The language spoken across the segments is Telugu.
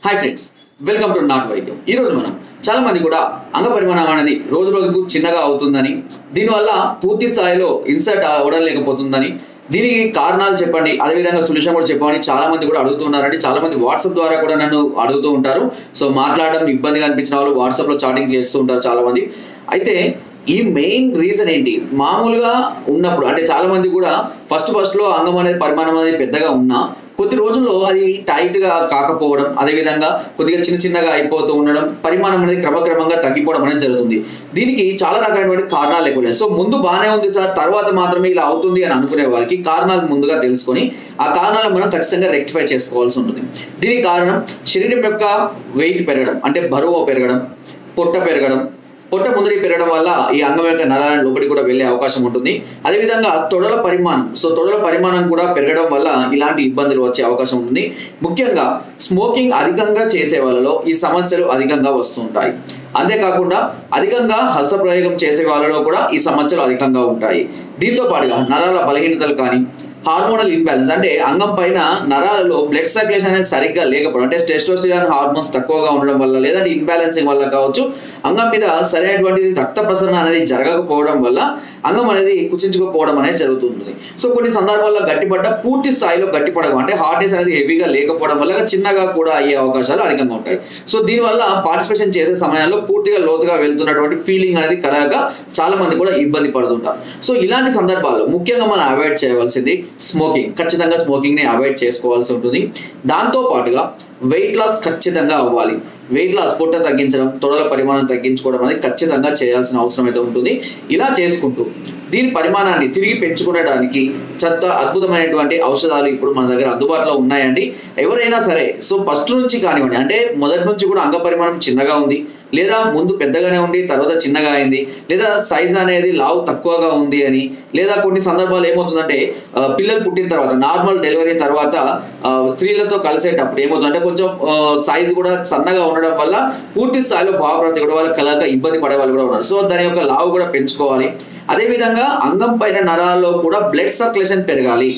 Hi friends, welcome to not వైద్యం. ఈరోజు మనం చాలా మంది కూడా అంగ పరిమాణం అనేది రోజు రోజుకు చిన్నగా అవుతుందని, దీనివల్ల పూర్తి స్థాయిలో ఇన్సర్ట్ అవ్వడం లేకపోతుందని, దీనికి కారణాలు చెప్పండి, అదేవిధంగా సొల్యూషన్ కూడా చెప్పండి చాలా మంది కూడా అడుగుతున్నారండి. చాలా మంది వాట్సాప్ ద్వారా కూడా నన్ను అడుగుతూ ఉంటారు. సో మాట్లాడడం ఇబ్బందిగా అనిపించిన వాళ్ళు వాట్సాప్లో చాటింగ్ చేస్తూ ఉంటారు చాలా మంది. అయితే ఈ మెయిన్ రీజన్ ఏంటి, మామూలుగా ఉన్నప్పుడు అంటే చాలా మంది కూడా ఫస్ట్ లో అంగం అనేది పరిమాణం అనేది పెద్దగా ఉన్నా కొద్ది రోజుల్లో అది టైట్ గా కాకపోవడం, అదేవిధంగా కొద్దిగా చిన్నగా అయిపోతూ ఉండడం, పరిమాణం అనేది క్రమక్రమంగా తగ్గిపోవడం అనేది జరుగుతుంది. దీనికి చాలా రకమైనటువంటి కారణాలు ఎక్కువ. సో ముందు బాగానే ఉంది సార్, తర్వాత మాత్రమే ఇలా అవుతుంది అని అనుకునే వారికి కారణాలు ముందుగా తెలుసుకొని ఆ కారణాలను మనం ఖచ్చితంగా రెక్టిఫై చేసుకోవాల్సి ఉంటుంది. దీనికి కారణం శరీరం యొక్క వెయిట్ పెరగడం, అంటే బరువు పెరగడం, పొట్ట పెరగడం. పొట్ట ముందరి పెరగడం వల్ల ఈ అంగం యొక్క నరాల లోపలికి కూడా వెళ్ళే అవకాశం ఉంటుంది. అదేవిధంగా తొడల పరిమాణం కూడా పెరగడం వల్ల ఇలాంటి ఇబ్బందులు వచ్చే అవకాశం ఉంటుంది. ముఖ్యంగా స్మోకింగ్ అధికంగా చేసే వాళ్ళలో ఈ సమస్యలు అధికంగా వస్తుంటాయి. అంతేకాకుండా అధికంగా హస్తప్రయోగం చేసే వాళ్ళలో కూడా ఈ సమస్యలు అధికంగా ఉంటాయి. దీంతో పాటుగా నరాల బలహీనతలు కానీ, హార్మోనల్ ఇంబ్యాలెన్స్ అంటే అంగం పైన నరాలలో బ్లడ్ సర్క్యులేషన్ అనేది సరిగ్గా లేకపోవడం, అంటే టెస్టోస్టెరాన్ హార్మోన్స్ తక్కువగా ఉండడం వల్ల, లేదంటే ఇన్బ్యాలెన్సింగ్ వల్ల కావచ్చు, అంగం మీద సరైనటువంటి రక్త ప్రసరణ అనేది జరగకపోవడం వల్ల అంగం అనేది కుచించుకోపోవడం అనేది జరుగుతుంది. సో కొన్ని సందర్భాల్లో గట్టిపడ్డ పూర్తి స్థాయిలో గట్టిపడడం, అంటే హార్డ్నెస్ అనేది హెవీగా లేకపోవడం వల్ల చిన్నగా కూడా అయ్యే అవకాశాలు అధికంగా ఉంటాయి. సో దీనివల్ల పార్టిసిపేషన్ చేసే సమయాల్లో పూర్తిగా లోతుగా వెళ్తున్నటువంటి ఫీలింగ్ అనేది కలగక చాలా మంది కూడా ఇబ్బంది పడుతుంటారు. సో ఇలాంటి సందర్భాల్లో ముఖ్యంగా మనం అవాయిడ్ చేయవలసింది స్మోకింగ్. ఖచ్చితంగా స్మోకింగ్ ని అవాయిడ్ చేసుకోవాల్సి ఉంటుంది. దాంతో పాటుగా వెయిట్ లాస్ ఖచ్చితంగా అవ్వాలి. వెయిట్ లాస్, పొట్ట తగ్గించడం, తొడల పరిమాణం తగ్గించుకోవడం అనేది ఖచ్చితంగా చేయాల్సిన అవసరం అయితే ఉంటుంది. ఇలా చేసుకుంటూ దీని పరిమాణాన్ని తిరిగి పెంచుకునేడానికి అద్భుతమైనటువంటి ఔషధాలు ఇప్పుడు మన దగ్గర అందుబాటులో ఉన్నాయండి. ఎవరైనా సరే సో ఫస్ట్ నుంచి కానివ్వండి, అంటే మొదటి నుంచి కూడా అంగ పరిమాణం చిన్నగా ఉంది, లేదా ముందు పెద్దగానే ఉండి తర్వాత చిన్నగా అయింది, లేదా సైజ్ అనేది లావు తక్కువగా ఉంది అని, లేదా కొన్ని సందర్భాలు ఏమవుతుందంటే పిల్లలు పుట్టిన తర్వాత, నార్మల్ డెలివరీ తర్వాత స్త్రీలతో కలిసేటప్పుడు ఏమవుతుందంటే కొంచెం సైజ్ కూడా సన్నగా ఉండడం వల్ల పూర్తి స్థాయిలో భావప్రాప్తి కూడా వాళ్ళకి కలగక ఇబ్బంది పడే వాళ్ళు కూడా ఉన్నారు. సో దాని యొక్క లావు కూడా పెంచుకోవాలి. అదేవిధంగా అంగం పైన నరాల్లో కూడా బ్లడ్ సర్క్యులేషన్ పెరగాలి.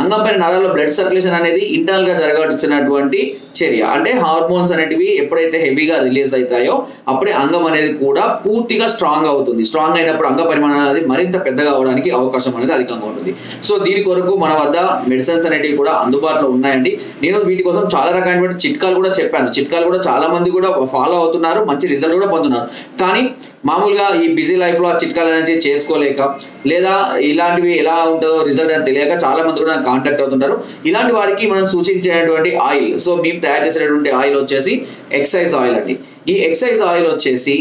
అంగం పైన నరాల్లో బ్లడ్ సర్క్యులేషన్ అనేది ఇంటర్నల్ గా జరగాల్సినటువంటి చర్య. అంటే హార్మోన్స్ అనేటివి ఎప్పుడైతే హెవీగా రిలీజ్ అవుతాయో అప్పుడే అంగం అనేది కూడా పూర్తిగా స్ట్రాంగ్ అవుతుంది. స్ట్రాంగ్ అయినప్పుడు అంగ పరిమాణం అనేది మరింత పెద్దగా అవడానికి అవకాశం అనేది అధికంగా ఉంటుంది. సో దీని కొరకు మన వద్ద మెడిసిన్స్ అనేటివి కూడా అందుబాటులో ఉన్నాయండి. నేను వీటి కోసం చాలా రకమైనటువంటి చిట్కాలు కూడా చెప్పాను. చిట్కాలు కూడా చాలా మంది కూడా ఫాలో అవుతున్నారు, మంచి రిజల్ట్ కూడా పొందుతున్నారు. కానీ మామూలుగా ఈ బిజీ లైఫ్ లో ఆ చిట్కాలు అనేది చేసుకోలేక, లేదా ఇలాంటివి ఎలా ఉంటుందో రిజల్ట్ అని తెలియక చాలా మంది కూడా కాంటాక్ట్ అవుతుంటారు. ఇలాంటి వారికి మనం సూచించేటువంటి ఆయిల్, సో మేము తయారు చేసేటువంటి ఆయిల్ వచ్చేసి ఎక్సైజ్ ఆయిల్ అండి. ఈ ఎక్సైజ్ ఆయిల్ వచ్చేసి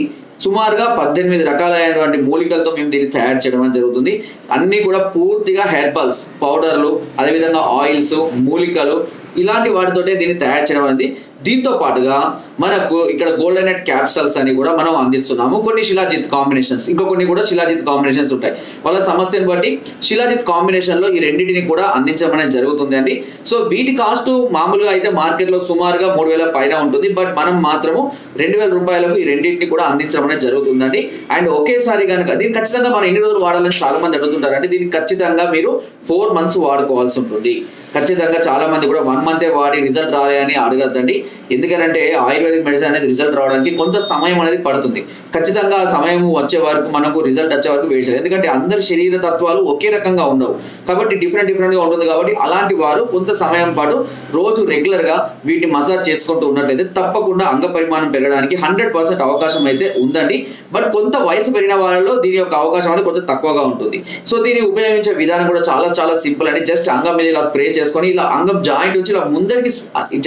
సుమారుగా 18 రకాలైనటువంటి మూలికలతో మేము దీన్ని తయారు చేయడం జరుగుతుంది. అన్ని కూడా పూర్తిగా హెర్బల్స్, పౌడర్లు, అదేవిధంగా ఆయిల్స్, మూలికలు, ఇలాంటి వాటితోటే దీన్ని తయారు చేయడం అనేది. దీంతో పాటుగా మనకు ఇక్కడ గోల్డెన్ నట్ క్యాప్సల్స్ అని కూడా మనం అందిస్తున్నాము. కొన్ని శిలాజిత్ కాంబినేషన్స్, ఇంకా కొన్ని కూడా శిలాజిత్ కాంబినేషన్స్ ఉంటాయి. వాళ్ళ సమస్యను బట్టి శిలాజిత్ కాంబినేషన్ లో ఈ రెండింటిని కూడా అందించడం అనేది జరుగుతుంది అండి. సో వీటి కాస్ట్ మామూలుగా అయితే మార్కెట్ లో సుమారుగా 3000 పైన ఉంటుంది. బట్ మనం మాత్రము 2000 రూపాయలకు ఈ రెండింటిని కూడా అందించడం అనేది జరుగుతుందండి. అండ్ ఒకేసారి కనుక దీన్ని ఖచ్చితంగా మనం ఎన్ని రోజులు వాడాలని చాలా మంది అడుగుతుంటారు. అంటే దీన్ని ఖచ్చితంగా మీరు 4 months వాడుకోవాల్సి ఉంటుంది. ఖచ్చితంగా చాలా మంది కూడా 1 month వాడి రిజల్ట్ రాలే అని అడగద్దండి. ఎందుకంటే ఆయుర్వేదిక్ మెడిసిన్ అనేది రిజల్ట్ రావడానికి కొంత సమయం అనేది పడుతుంది. ఖచ్చితంగా ఆ సమయం వచ్చే వరకు, మనకు రిజల్ట్ వచ్చే వరకు వెయిట్ చేయాలి. ఎందుకంటే అందరి శరీర తత్వాలు ఒకే రకంగా ఉండవు కాబట్టి డిఫరెంట్ గా ఉంటుంది. కాబట్టి అలాంటి వారు కొంత సమయం పాటు రోజు రెగ్యులర్ గా వీటిని మసాజ్ చేసుకుంటూ ఉన్నట్లయితే తప్పకుండా అంగ పరిమాణం పెరగడానికి 100% అవకాశం అయితే ఉందండి. బట్ కొంత వయసు పెరిగిన వాళ్ళలో దీని యొక్క అవకాశం అనేది కొంచెం తక్కువగా ఉంటుంది. సో దీన్ని ఉపయోగించే విధానం కూడా చాలా సింపుల్ అండి. జస్ట్ అంగం మీద ఇలా స్ప్రే చేసుకొని ఇలా అంగం జాయింట్ నుంచి ఇలా ముందరికి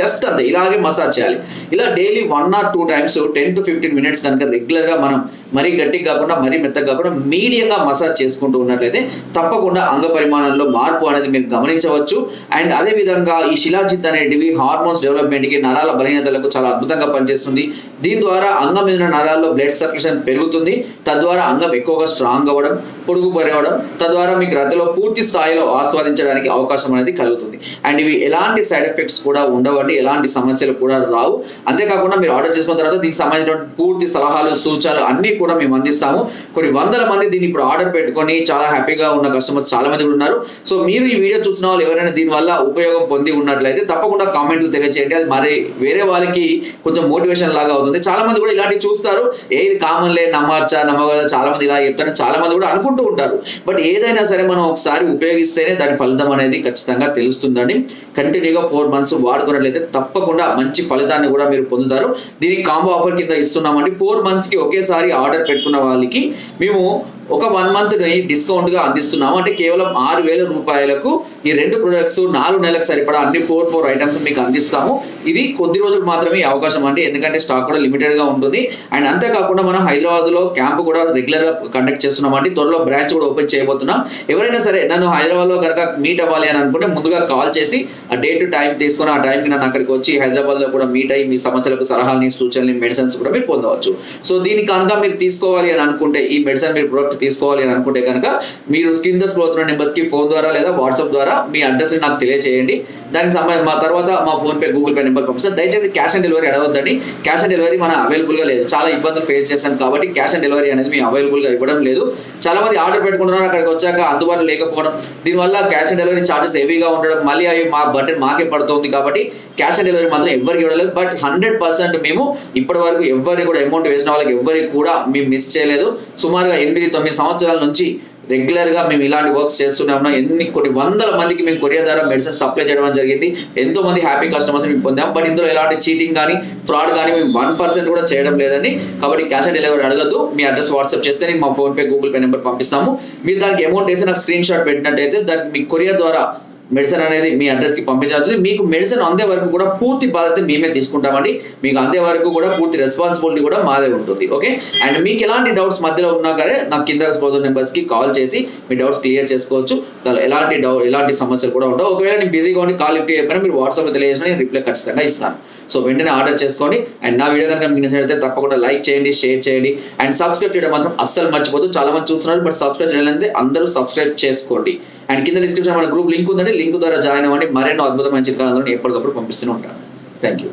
జస్ట్ అంతే ఇలాగే మసాజ్ చేయాలి. ఇలా daily 1 or 2 times 10 to 15 minutes కనుక రెగ్యులర్ గా మనం మరీ గట్టిగా కాకుండా మరీ మెత్తగా కాకుండా మీడియంగా మసాజ్ చేసుకుంటూ ఉన్నట్లయితే తప్పకుండా అంగ పరిమాణంలో మార్పు అనేది మీరు గమనించవచ్చు. అండ్ అదే విధంగా ఈ శిలాజిత్ అనేటివి హార్మోన్స్ డెవలప్మెంట్ కి, నరాల బలహీనతలకు చాలా అద్భుతంగా పనిచేస్తుంది. దీని ద్వారా అంగం మీద నరాల్లో బ్లడ్ సర్క్యులేషన్ పెరుగుతుంది. తద్వారా అంగం ఎక్కువగా స్ట్రాంగ్ అవ్వడం, పొడుగు పెరగడం, తద్వారా మీకు రద్దలో పూర్తి స్థాయిలో ఆస్వాదించడానికి అవకాశం అనేది కలుగుతుంది. అండ్ ఇవి ఎలాంటి సైడ్ ఎఫెక్ట్స్ కూడా ఉండవండి, ఎలాంటి సమస్యలు కూడా రావు. అంతేకాకుండా మీరు ఆర్డర్ చేసుకున్న తర్వాత దీనికి సంబంధించిన పూర్తి సలహాలు, సూచనలు సూచనలు అన్ని కూడా మేము అందిస్తాము. కొన్ని వందల మంది దీన్ని ఇప్పుడు ఆర్డర్ పెట్టుకొని చాలా హ్యాపీగా ఉన్న కస్టమర్స్ చాలా మంది కూడా ఉన్నారు. సో మీరు ఈ వీడియో చూసిన వాళ్ళు ఎవరైనా దీనివల్ల ఉపయోగం పొంది ఉన్నట్లయితే తప్పకుండా కామెంట్లు తెలియజేయండి. అది మరి వేరే వాళ్ళకి కొంచెం మోటివేషన్ లాగా అవుతుంది. చాలా మంది కూడా ఇలాంటివి చూస్తారు, ఏది కామన్లే నమ్మగల చాలా మంది ఇలా చెప్తారు, చాలా మంది కూడా అనుకుంటూ ఉంటారు. బట్ ఏదైనా సరే మనం ఒకసారి ఉపయోగిస్తేనే దాని ఫలితం అనేది ఖచ్చితంగా తెలుస్తుందండి. కంటిన్యూగా 4 months వాడుకున్నట్లయితే తప్పకుండా మంచి ఫలితాన్ని కూడా మీరు పొందుతారు. దీనికి కాంబో ఆఫర్ కింద ఇస్తున్నామండి. 4 months కి ఒకేసారి ఆర్డర్ పెట్టుకున్న వాళ్ళకి మేము ఒక 1 month డిస్కౌంట్ గా అందిస్తున్నాము. అంటే కేవలం 6,000 రూపాయలకు ఈ 2 ప్రొడక్ట్స్ 4 నెలలకు సరిపడా అన్ని 4 ఐటమ్స్ మీకు అందిస్తాము. ఇది కొద్ది రోజులు మాత్రమే ఈ అవకాశం అండి, ఎందుకంటే స్టాక్ కూడా లిమిటెడ్ గా ఉంటుంది. అండ్ అంతేకాకుండా మనం హైదరాబాద్ లో క్యాంప్ కూడా రెగ్యులర్ గా కండక్ట్ చేస్తున్నామండి. త్వరలో బ్రాంచ్ కూడా ఓపెన్ చేయబోతున్నాం. ఎవరైనా సరే నన్ను హైదరాబాద్ లో కనుక మీట్ అవ్వాలి అని అనుకుంటే ముందుగా కాల్ చేసి ఆ డేట్ టైం తీసుకొని ఆ టైంకి నన్ను అక్కడికి వచ్చి హైదరాబాద్ లో కూడా మీట్ అయ్యి మీ సమస్యలకు సలహాలని సూచనలు మెడిసిన్స్ కూడా మీరు పొందవచ్చు. సో దీని కనుక మీరు తీసుకోవాలి అని అనుకుంటే, ఈ మెడిసిన్ మీరు ప్రొడక్ట్ తీసుకోవాలి అని అనుకుంటే కనుక మీరు స్క్రీన్ ద స్క్రోల్ అవుతున్న నెంబర్స్ కి ఫోన్ ద్వారా లేదా వాట్సాప్ ద్వారా మీ అడ్రస్ నాకు తెలియజేయండి. దానికి సంబంధించి మా తర్వాత మా PhonePe Google Pay number పంపిస్తాను. దయచేసి క్యాష్ ఆన్ డెలివరీ అడగొద్దండి. క్యాష్ ఆన్ డెలివరీ మన అవైలబుల్ గా లేదు, చాలా ఇబ్బందులు ఫేస్ చేస్తాను కాబట్టి క్యాష్ ఆన్ డెలివరీ అనేది మేము అవైలబుల్ గా ఇవ్వడం లేదు. చాలా మంది ఆర్డర్ పెట్టుకుంటున్నారు, అక్కడికి వచ్చాక అందుబాటులో లేకపోవడం, దీనివల్ల క్యాష్ ఆన్ డెలివరీ ఛార్జెస్ హెవీగా ఉండడం, మళ్ళీ అవి మా బటన్ మాకే పడుతుంది. కాబట్టి క్యాష్ ఆన్ డెలివరీ మాత్రం ఎవరికి ఇవ్వలేదు. బట్ 100% మేము ఇప్పటి వరకు ఎవరికి కూడా అమౌంట్ వేసిన వాళ్ళకి ఎవరికి కూడా మేము మిస్ చేయలేదు. సుమారుగా 8-9 సంవత్సరాల నుంచి రెగ్యులర్ గా మేము ఇలాంటి వర్క్స్ చేస్తూనే ఉన్నాం. కొన్ని వందల మందికి మేము కొరియర్ ద్వారా మెడిసిన్ సప్లై చేయడం జరిగింది. ఎంతో మంది హ్యాపీ కస్టమర్స్ మేము పొందాం. బట్ ఇందులో ఎలాంటి చీటింగ్ కానీ ఫ్రాడ్ కానీ మేము 1% కూడా చేయడం లేదండి. కాబట్టి క్యాష్ ఆన్ డెలివరీ అడగద్దు. మీ అడ్రస్ వాట్సాప్ చేస్తే నేను మా PhonePe Google Pay number పంపిస్తాము. మీరు దానికి అమౌంట్ వేసి నాకు స్క్రీన్ షాట్ పెట్టినట్టయితే దానికి మీ కొరియర్ ద్వారా మెడిసిన్ అనేది మీ అడ్రస్ కి పంపించాలి. మీకు మెడిసిన్ అందే వరకు కూడా పూర్తి బాధ్యత మేమే తీసుకుంటామండి. మీకు అందే వరకు కూడా పూర్తి రెస్పాన్సిబిలిటీ కూడా మాదే ఉంటుంది. ఓకే. అండ్ మీకు ఎలాంటి డౌట్స్ మధ్యలో ఉన్నా కానీ నాకు కింద స్పోజర్ నెంబర్స్ కి కాల్ చేసి మీ డౌట్స్ క్లియర్ చేసుకోవచ్చు. ఎలాంటి సమస్యలు కూడా ఉండవు. ఒకవేళ నేను బిజీగా ఉండి కాల్ లిఫ్ట్ చేయకపోయినా మీరు వాట్సాప్ లో తెలియజేసిన నేను రిప్లై ఖచ్చితంగా ఇస్తాను. సో వెంటనే ఆర్డర్ చేసుకోండి. అండ్ నా వీడియో కనుక మీకు నచ్చినట్లయితే తప్పకుండా లైక్ చేయండి, షేర్ చేయండి అండ్ సబ్స్క్రైబ్ చేయడం మాత్రం అస్సలు మర్చిపోదు. చాలా మంది చూస్తున్నారు బట్ సబ్స్క్రైబ్ చేయాలంటే అందరూ సబ్స్క్రైబ్ చేసుకోండి. అండ్ కింద డిస్క్రిప్షన్ మన గ్రూప్ లింక్ ఉందండి, లింక్ ద్వారా జాయిన్ అవ్వండి. మరెన్నో అద్భుతమైన చిత్రాలను ఎప్పటికప్పుడు పంపిస్తూనే ఉంటాను. Thank you.